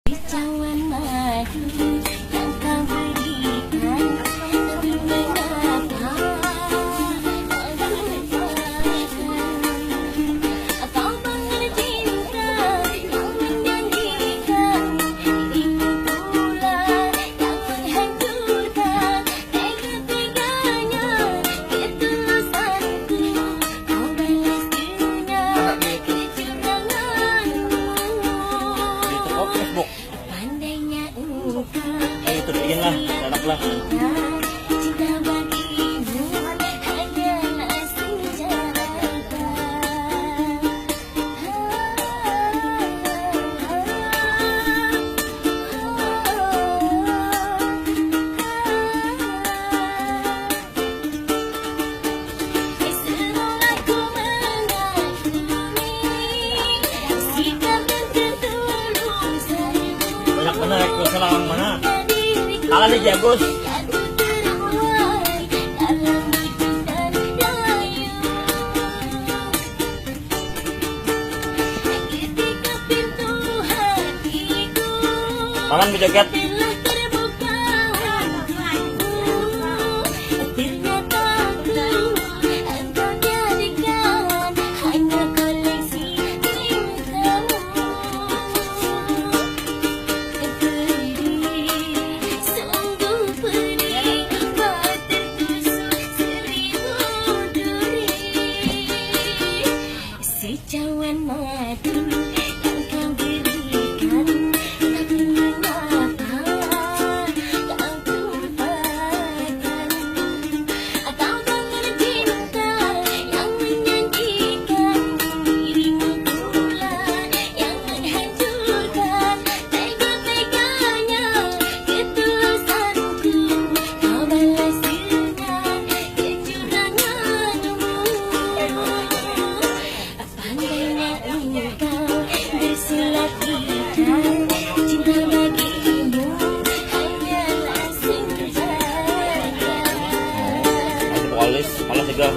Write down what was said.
Cawan madu yang kau berikan, tapi mengapa aku lupakan? Kau bangun cinta yang menjanjikan, dirimu pula yang menghancurkan. Tega-teganya ketulusanku, kau balas dengan kecuranganmu. Facebook. Pandainya engkau Itu bikin lah, enak lah. cinta bagimu hanyalah senjata. Semula ku mengagumi sikap dan ketulusanmu. Banyak bener ekor selang mana? Kalah nih Jagus. Aku terbuai dalam hidup dan rayu. Ketika pintu hatiku Tangan berjoget. telah terbuka, ternyata engkau jadikan hanya koleksi cintamu. Sungguh perih, kau tertusuk seribu duri. Secawan madu yang kau berikan, tapi mengapa kau lupakan? Kau bangun cinta yang menjanjikan, dirimu pula yang menghancurkan. Tega-teganya ketulusanku, kau balas dengan kecuranganmu. Pandainya engkau bersilat-litan, cinta bagimu hanyalah senjata. Polis, malah juga.